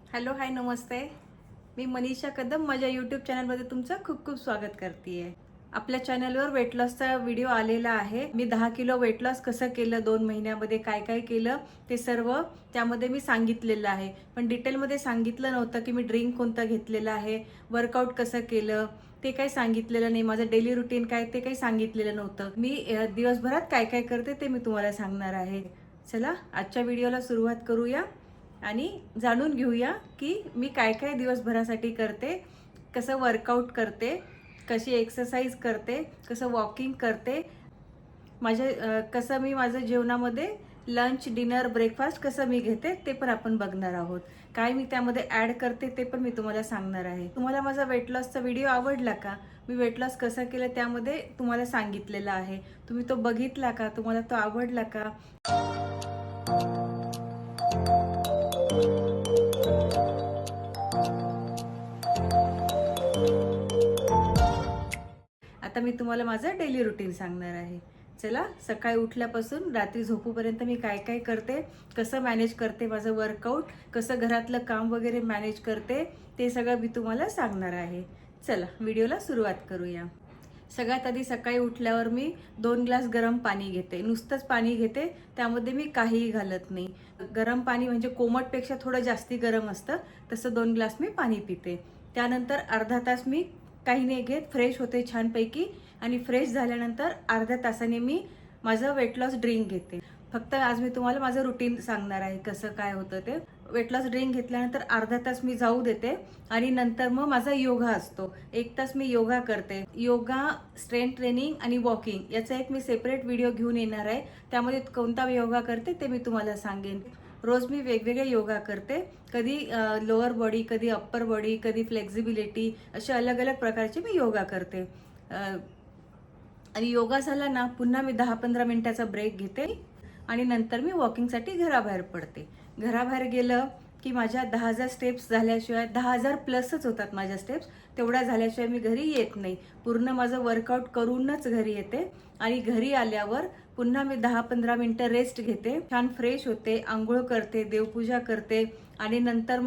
Hello hi नमस्ते. मी मनीषा कदम माझ्या YouTube चॅनलमध्ये तुमचं खूप खूप स्वागत करते आहे. आपल्या चॅनलवर वेट लॉसचा व्हिडिओ आलेला आहे. मी 10 किलो वेट लॉस कसं केलं 2 महिन्यामध्ये, काय काय केलं ते सर्व त्यामध्ये मी सांगितलेलं आहे. पण डिटेलमध्ये सांगितलं नव्हतं की मी ड्रिंक कोणतं घेतलेलं आहे, वर्कआउट कसं केलं ते काही सांगितलेलं नाही. माझं डेली रुटीन काय ते काही सांगितलेलं नव्हतं. मी दिवसभरात काय काय करते ते मी तुम्हाला सांगणार आहे. चला आजच्या व्हिडिओला सुरुवात करूया आणि जाणून घेऊया की मी काय काय दिवसभरासाठी करते, कसं वर्कआउट करते, कशी एक्सरसाइज करते, कसं वॉकिंग करते, कसं मी माझं जेवणामध्ये लंच डिनर ब्रेकफास्ट कसं मी घेते ते पण आपण बघणार आहोत. काय मी त्यामध्ये ॲड करते ते पण मी तुम्हाला सांगणार आहे. तुम्हाला माझा वेट लॉसचा व्हिडिओ आवडला का? मी वेट लॉस कसं केलं त्यामध्ये तुम्हाला सांगितलेलं आहे. तुम्ही तो बघितला का? तुम्हाला तो आवडला का? आता मी तुम्हाला माझं डेली रुटीन सांगणार आहे. चला, सकाळी उठल्यापासून रात्री झोपूपर्यंत मी काय काय करते, कसं मॅनेज करते माझं वर्कआउट, कसं घरातलं काम वगैरे मॅनेज करते ते सगळं मी तुम्हाला सांगणार आहे. चला व्हिडिओला सुरुवात करूया. सगळ्यात आधी सकाळी उठल्यावर मी 2 ग्लास गरम पाणी घेते. नुसतंच पाणी घेते, त्यामध्ये मी काहीही घालत नाही. गरम पाणी म्हणजे कोमटपेक्षा थोडं जास्ती गरम असतं, तसं 2 ग्लास मी पाणी पिते. त्यानंतर अर्धा तास मी काही नाही घेत, फ्रेश होते छानपैकी आणि फ्रेश झाल्यानंतर अर्ध्या तासाने मी माझं वेट लॉस ड्रिंक घेते. फक्त आज मी तुम्हाला माझं रुटीन सांगणार आहे कसं काय होतं ते. वेट लॉस ड्रिंक घेतल्यानंतर अर्धा तास मी जाऊ देते आणि नंतर मग माझा योगा असतो. 1 तास मी योगा करते. योगा, स्ट्रेंथ ट्रेनिंग आणि वॉकिंग याचा एक मी सेपरेट व्हिडिओ घेऊन येणार आहे. त्यामध्ये कोणता योगा करते ते मी तुम्हाला सांगेन. रोज मी वेगवेगळे योगा करते. कधी लोअर बॉडी, कधी अप्पर बॉडी, कधी फ्लेक्झिबिलिटी, असे अलग अलग प्रकारचे मी योगा करते. आणि योगा झाला ना, पुन्हा मी 10-15 मिनिटाचा ब्रेक घेते आणि नंतर मी वॉकिंगसाठी घराबाहेर पडते. घराबाहेर गेलं की माझ्या 10,000 स्टेप्स झाल्याशिवाय, 10,000 प्लसच होतात माझ्या स्टेप्स, तेवढ्या झाल्याशिवाय मी घरी येत नाही. पूर्ण माझं वर्कआउट करूनच घरी येते आणि घरी आल्यावर पुन्हा मी 10-15 मिनिटं रेस्ट घेते, छान फ्रेश होते, आंघोळ करते, देवपूजा करते आणि नंतर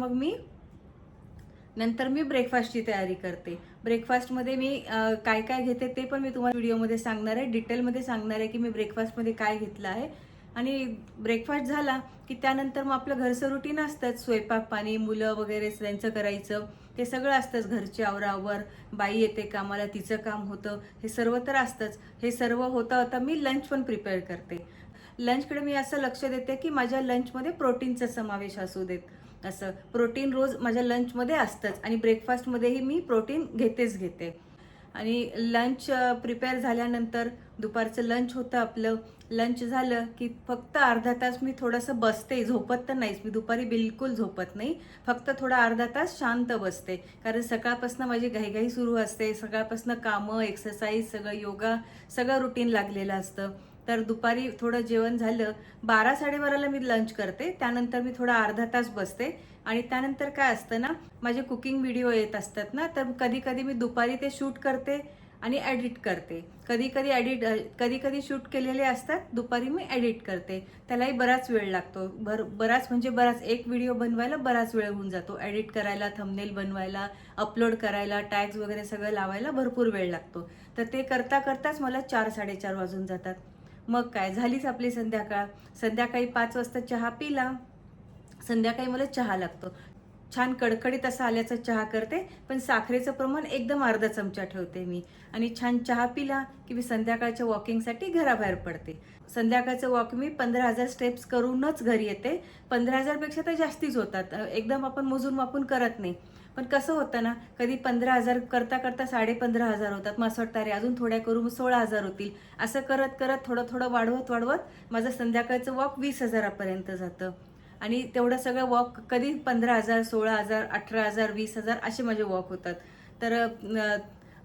मी ब्रेकफास्टची तयारी करते. ब्रेकफास्टमध्ये मी काय काय घेते ते पण मी तुम्हाला व्हिडिओमध्ये सांगणार आहे, डिटेलमध्ये सांगणार आहे की मी ब्रेकफास्टमध्ये काय घेतलं आहे. आणि ब्रेकफास्ट झाला की त्यानंतर मग आपलं घरचं रुटीन असतंच, स्वयंपाक पाणी, मुलं वगैरे त्यांचं करायचं, ते सगळं असतंच. घरची आवरावर, बाई येते कामाला, तिचं काम होतं, हे सर्व तर असतंच. हे सर्व होता होता मी लंच पण प्रिपेअर करते. लंचकडे मी असं लक्ष देते की माझ्या लंचमध्ये प्रोटीनचा समावेश असू देत. असं प्रोटीन रोज माझ्या लंचमध्ये असतंच आणि ब्रेकफास्टमध्येही मी प्रोटीन घेते. आणि लंच प्रिपेअर झाल्यानंतर दुपारचं लंच होतं आपलं. लंच झालं की फक्त अर्धा तास मी थोडंसं बसते, झोपत तर नाहीच मी दुपारी, बिलकुल झोपत नाही. फक्त थोडा अर्धा तास शांत बसते, कारण सकाळपासून माझी घाईघाई सुरू असते. सकाळपासून कामं, एक्सरसाइज, सगळं योगा, सगळं रुटीन लागलेलं असतं. तर दुपारी थोडं जेवण झालं, 12-12:30ला मी लंच करते. त्यानंतर मी थोडा अर्धा तास बसते आणि त्यानंतर काय असतं ना, माझे कुकिंग व्हिडिओ येत असतात ना, तर कधी कधी मी दुपारी ते शूट करते आणि एडिट करते. कधी कधी शूट केलेले असतात, दुपारी मी एडिट करते. त्यालाही बराच वेळ लागतो. बराच म्हणजे बराच, एक व्हिडिओ बनवायला बराच वेळ होऊन जातो. एडिट करायला, थंबनेल बनवायला, अपलोड करायला, टॅग्स वगैरे सगळं लावायला भरपूर वेळ लागतो. तर ते करता करताच मला 4-4:30 वाजून जातात. मग काय, झालीच आपली संध्याकाळ. संध्याकाळी 5 वाजता चहा पिला. संध्याकाळी मला चहा लागतो. छान कडकडीत असा आल्याचा चहा करते, पण साखरेचं प्रमाण एकदम अर्धा चमचा ठेवते मी. आणि छान चहा पिला की मी संध्याकाळच्या वॉकिंगसाठी घराबाहेर पडते. संध्याकाळचं वॉक मी 15,000 स्टेप्स करूनच घरी येते. 15,000पेक्षा तर जास्तीच होतात, एकदम आपण मोजून मापून करत नाही. पण कसं होतं ना, कधी 15,000 करता करता 15,500 होतात. मग असं वाटतं अरे अजून थोड्या करू, मग 16,000 होतील. असं करत करत थोडं थोडं वाढवत माझं संध्याकाळचं वॉक 20,000पर्यंत जातं. आणि तेवढं सगळं वॉक कधी 15,000, 16,000, 18,000, 20,000 असे माझे वॉक होतात. तर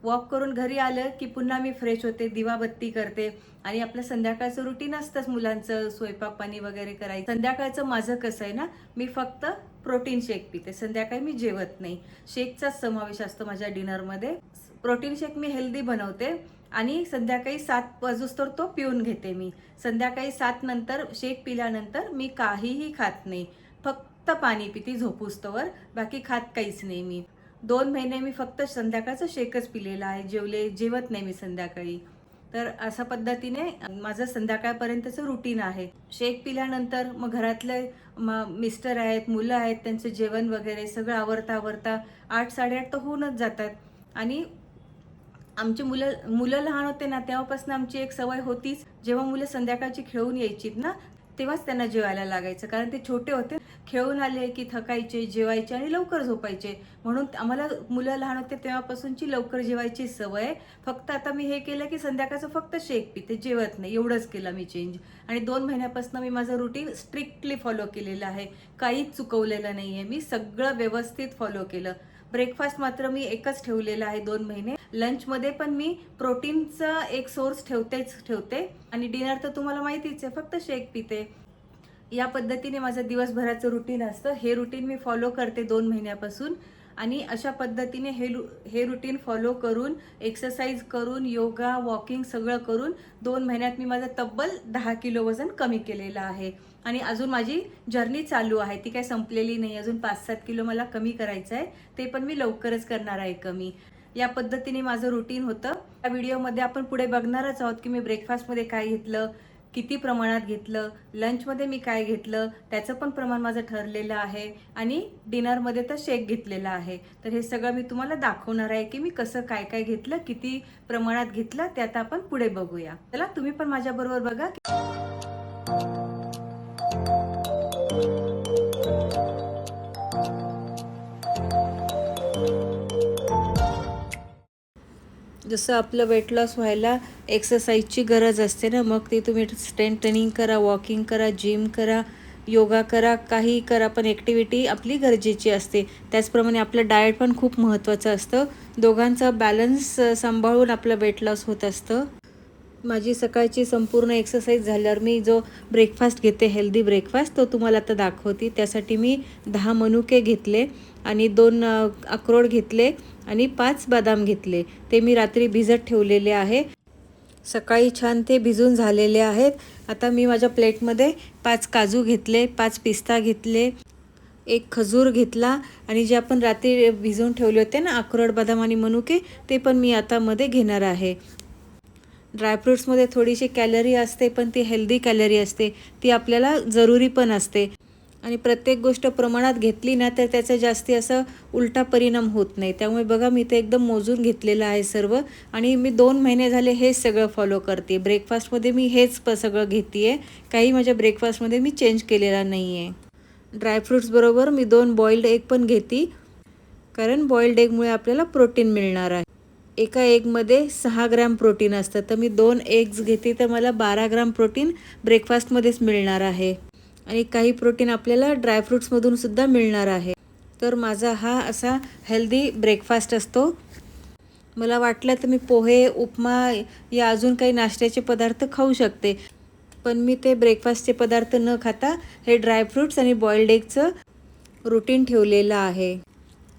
वॉक करून घरी आलं की पुन्हा मी फ्रेश होते, दिवाबत्ती करते आणि आपलं संध्याकाळचं रुटीन असतंच, मुलांचं स्वयंपाक पाणी वगैरे करायचं. संध्याकाळचं माझं कसं आहे ना, मी फक्त प्रोटीन शेक पिते. संध्याकाळी मी जेवत नाही. शेकचाच समावेश असतो माझ्या डिनरमध्ये. प्रोटीन शेक मी हेल्दी बनवते आणि संध्याकाळी 7 वाजूस्तोवर तो पिऊन घेते मी. संध्याकाळी 7 नंतर शेक पिल्यानंतर मी काहीही खात नाही. फक्त फक्त पाणी पिते झोपूस्तवर, बाकी खात काहीच नाही मी. 2 महिने मी फक्त संध्याकाळचं शेकच पिलेला आहे, जेवत नाही मी संध्याकाळी. तर अशा पद्धतीने माझं संध्याकाळपर्यंतचं रुटीन आहे. शेक पिल्यानंतर मग घरातले मिस्टर आहेत, मुलं आहेत, त्यांचं जेवण वगैरे सगळं आवरता 8-8:30 तर होऊनच जातात. आणि आमची मुलं लहान होते ना, तेव्हापासून आमची एक सवय होतीच, जेव्हा मुलं संध्याकाळची खेळून यायचीत ना, तेव्हाच त्यांना जेवायला लागायचं. कारण ते छोटे होते, खेळून आले की थकायचे, जेवायचे आणि लवकर झोपायचे. म्हणून आम्हाला मुलं लहान होते तेव्हापासूनची लवकर जेवायची सवय आहे. फक्त आता मी हे केलं की संध्याकाळचं फक्त शेक पिते, जेवत नाही, एवढंच केलं मी चेंज. आणि 2 महिन्यापासून मी माझं रुटीन स्ट्रिक्टली फॉलो केलेलं आहे. काहीच चुकवलेलं नाही आहे, मी सगळं व्यवस्थित फॉलो केलं. ब्रेकफास्ट मात्र मी एकच ठेवलेला आहे 2 महिने. लंचमध्ये पण मी प्रोटीनचा एक सोर्स ठेवते आणि डिनर तर तुम्हाला माहितीच आहे, फक्त शेक पिते. या पद्धतीने माझं दिवसभराचं रुटीन असतं. हे रुटीन मी फॉलो करते 2 महिन्यापासून. आणि अशा पद्धतीने हे रुटीन फॉलो करून, एक्सरसाइज करून, योगा, वॉकिंग सगळं करून 2 महिन्यात मी माझं तब्बल 10 किलो वजन कमी केलेलं आहे. आणि अजून माझी जर्नी चालू आहे, ती काही संपलेली नाही. अजून 5-7 किलो मला कमी करायचं आहे, ते पण मी लवकरच करणार आहे कमी. या पद्धतीने माझं रुटीन होतं. या व्हिडिओमध्ये आपण पुढे बघणारच आहोत की मी ब्रेकफास्टमध्ये काय घेतलं, किती प्रमाणात घेतलं, लंचमध्ये मी काय घेतलं, त्याचं पण प्रमाण माझं ठरलेलं आहे. आणि डिनरमध्ये तर शेक घेतलेला आहे. तर हे सगळं मी तुम्हाला दाखवणार आहे की मी कसं काय काय घेतलं, किती प्रमाणात घेतलं, ते आता आपण पुढे बघूया. चला तुम्ही पण माझ्याबरोबर बघा. जसं आपलं वेट लॉस व्हायला एक्सरसाइजची गरज असते ना, मग ती तुम्ही स्ट्रेंथ ट्रेनिंग करा, वॉकिंग करा, जिम करा, योगा करा, काही करा, पण ॲक्टिव्हिटी आपली गरजेची असते. त्याचप्रमाणे आपलं डाएट पण खूप महत्त्वाचं असतं. दोघांचा बॅलन्स सांभाळून आपलं वेट लॉस होत असतं. माझी सकाळची संपूर्ण एक्सरसाइज झाल्यावर मी जो ब्रेकफास्ट घेते, हेल्दी ब्रेकफास्ट, तो तुम्हाला आता दाखवते. त्यासाठी मी 10 मनुके घेतले आणि 2 अक्रोड घेतले आणि 5 बदाम घेतले. ते मी रात्री भिजत ठेवलेले आहे. सकाळी छान ते भिजून झालेले आहेत. आता मी माझ्या प्लेटमध्ये 5 काजू घेतले, 5 पिस्ता घेतले, 1 खजूर घेतला आणि जे आपण रात्री भिजवून ठेवले होते ना अक्रोड, बदाम आणि मनुके, ते पण मी आता मध्ये घेणार आहे. ड्रायफ्रूट्समध्ये थोडीशी कॅलरी असते, पण ती हेल्दी कॅलरी असते, ती आपल्याला जरुरी पण असते. आणि प्रत्येक गोष्ट प्रमाणात घेतली ना तर त्याचा जास्ती असं उलटा परिणाम होत नाही. त्यामुळे बघा मी ते एकदम मोजून घेतलेलं आहे सर्व. आणि मी 2 महिने झाले हेच सगळं फॉलो करते. ब्रेकफास्टमध्ये मी हेच सगळं घेते आहे. काही माझ्या ब्रेकफास्टमध्ये मी चेंज केलेला नाही आहे. ड्रायफ्रूट्सबरोबर मी 2 बॉइल्ड एग पण घेते, कारण बॉइल्ड एगमुळे आपल्याला प्रोटीन मिळणार आहे. एका एगमध्ये 6 ग्रॅम प्रोटीन असतं, तर मी 2 एग्स घेते, तर मला 12 ग्रॅम प्रोटीन ब्रेकफास्टमध्येच मिळणार आहे. आणि काही प्रोटीन आपल्याला ड्रायफ्रूट्समधून सुद्धा मिळणार आहे. तर माझा हा असा हेल्दी ब्रेकफास्ट असतो. मला वाटलं तर मी पोहे, उपमा या अजून काही नाश्त्याचे पदार्थ खाऊ शकते, पण मी ते ब्रेकफास्टचे पदार्थ न खाता हे ड्रायफ्रूट्स आणि बॉइल्ड एगचं रुटीन ठेवलेलं आहे.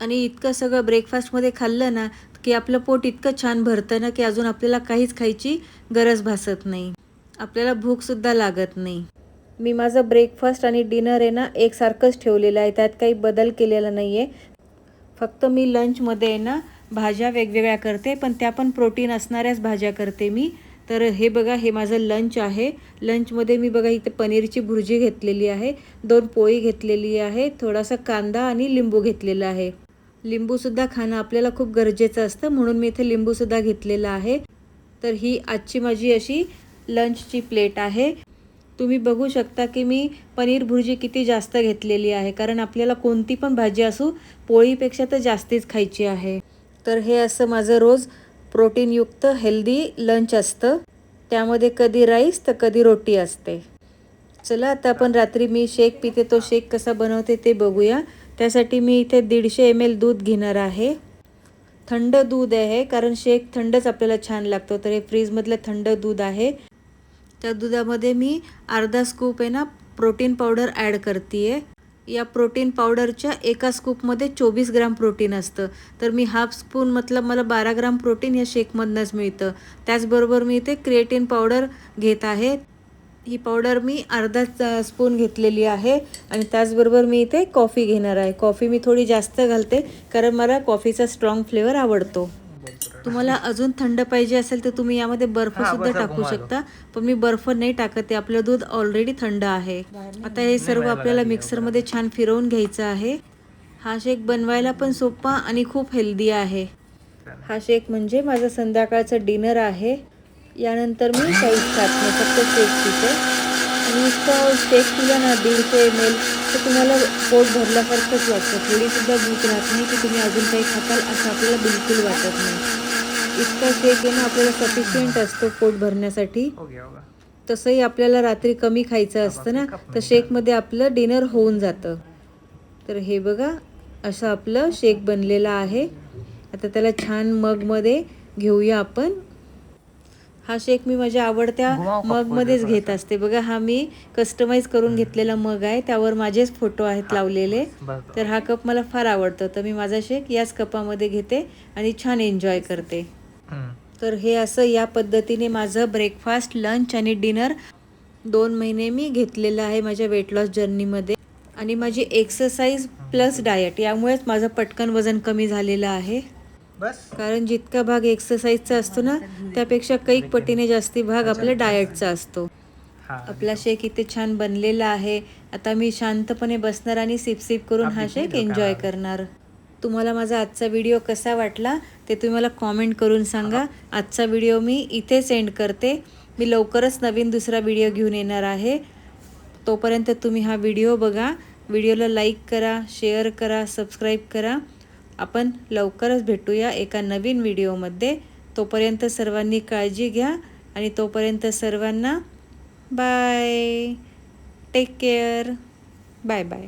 आणि इतकं सगळं ब्रेकफास्टमध्ये खाल्लं ना की आपलं पोट इतकं छान भरतं ना की अजून आपल्याला काहीच खायची गरज भासत नाही, आपल्याला भूकसुद्धा लागत नाही. मी माझं ब्रेकफास्ट आणि डिनर आहे ना एकसारखंच ठेवलेलं आहे, त्यात काही बदल केलेला नाही आहे. फक्त मी लंचमध्ये आहे ना भाज्या वेगवेगळ्या करते, पण त्या पण प्रोटीन असणाऱ्याच भाज्या करते मी. तर हे बघा, हे माझं लंच आहे. लंचमध्ये मी बघा इथे पनीरची भुर्जी घेतलेली आहे, 2 पोळी घेतलेली आहे, थोडासा कांदा आणि लिंबू घेतलेला आहे. लिंबूसुद्धा खाणं आपल्याला खूप गरजेचं असतं, म्हणून मी इथे लिंबूसुद्धा घेतलेला आहे. तर ही आजची माझी अशी लंचची प्लेट आहे. तुम्ही बघू शकता की मी पनीर भुर्जी किती जास्त घेतलेली आहे, कारण आपल्याला कोणती पण भाजी असू पोळीपेक्षा तर जास्तीच खायची आहे. तर हे असं माझं रोज प्रोटीनयुक्त हेल्दी लंच असतं. त्यामध्ये कधी राईस तर कधी रोटी असते. चला आता आपण रात्री मी शेक पिते, तो शेक कसा बनवते ते बघूया. त्यासाठी मी इथे 150 ml दूध घेणार आहे. थंड दूध आहे, कारण शेक थंडच आपल्याला छान लागतो. तर हे फ्रीजमधलं थंड दूध आहे. त्या दुधामध्ये मी अर्धा स्कूप आहे ना प्रोटीन पावडर ॲड करते आहे. या प्रोटीन पावडरच्या एका स्कूपमध्ये 24 ग्राम प्रोटीन असतं. तर मी हाफ स्पून मतलब मला 12 ग्राम प्रोटीन या शेकमधनंच मिळतं. त्याचबरोबर मी इथे क्रिएटिन पावडर घेत आहे. ही पावडर मी अर्धा स्पून घेतलेली आहे आणि त्याचबरोबर मी इथे कॉफी घेणार आहे. कॉफी मी थोडी जास्त घालते कारण मला कॉफीचा स्ट्रॉंग फ्लेवर आवडतो. तुम्हाला अजून थंड पाहिजे असेल तर तुम्ही यामध्ये बर्फसुद्धा टाकू शकता, पण मी बर्फ नाही टाकत आहे. आपलं दूध ऑलरेडी थंड आहे. आता हे सर्व आपल्याला मिक्सरमध्ये छान फिरवून घ्यायचं आहे. हा शेक बनवायला पण सोपा आणि खूप हेल्दी आहे. हा शेक म्हणजे माझं संध्याकाळचं डिनर आहे. यानंतर मी काहीच खात नाही, फक्त शेक पिते. आणि नुसतं शेक पिला ना 150 ml तर तुम्हाला पोट भरल्यासारखंच वाटतं. थोडीसुद्धा भूक राहत नाही की तुम्ही अजून काही खाताल असं आपल्याला बिलकुल वाटत नाही. इतका शेक आहे ना आपल्याला सफिशियंट असतो पोट भरण्यासाठी. तसंही आपल्याला रात्री कमी खायचं असतं ना, तर शेकमध्ये आपलं डिनर होऊन जातं. तर हे बघा असं आपलं शेक बनलेलं आहे. आता त्याला छान मगमध्ये घेऊया आपण. हा शेक मी माझ्या आवडत्या मगमध्येच घेत असते. बघा हा मी कस्टमाइज करून घेतलेला मग आहे, त्यावर माझेच फोटो आहेत लावलेले. तर हा कप मला फार आवडतो, तर मी माझा शेक याच कपामध्ये घेते आणि छान एन्जॉय करते. तर हे असं या पद्धतीने माझं ब्रेकफास्ट, लंच आणि डिनर 2 महिने मी घेतलेलं आहे माझ्या वेट लॉस जर्नीमध्ये. आणि माझी एक्सरसाइज प्लस डाएट यामुळेच माझं पटकन वजन कमी झालेलं आहे. कारण जितका भाग एक्सरसाइजचा असतो ना त्यापेक्षा कैक पटीने जास्ती भाग आपल्या डाएटचा असतो. आपला शेक इथे छान बनलेला आहे. आता मी शांतपणे बसणार आणि सिप करून हा शेक एन्जॉय करणार. तुम्हाला माझा आजचा व्हिडिओ कसा वाटला ते तुम्ही मला कॉमेंट करून सांगा. आजचा व्हिडिओ मी इथे सेंड करते. मी लवकरच नवीन दुसरा व्हिडिओ घेऊन येणार आहे. तोपर्यंत तुम्ही हा व्हिडिओ बघा. व्हिडिओला लाईक करा, शेअर करा, सबस्क्राईब करा. आपण लवकरच भेटूया एका नवीन व्हिडिओमध्ये. तोपर्यंत सर्वांनी काळजी घ्या आणि तोपर्यंत सर्वांना bye. Take care. Bye bye.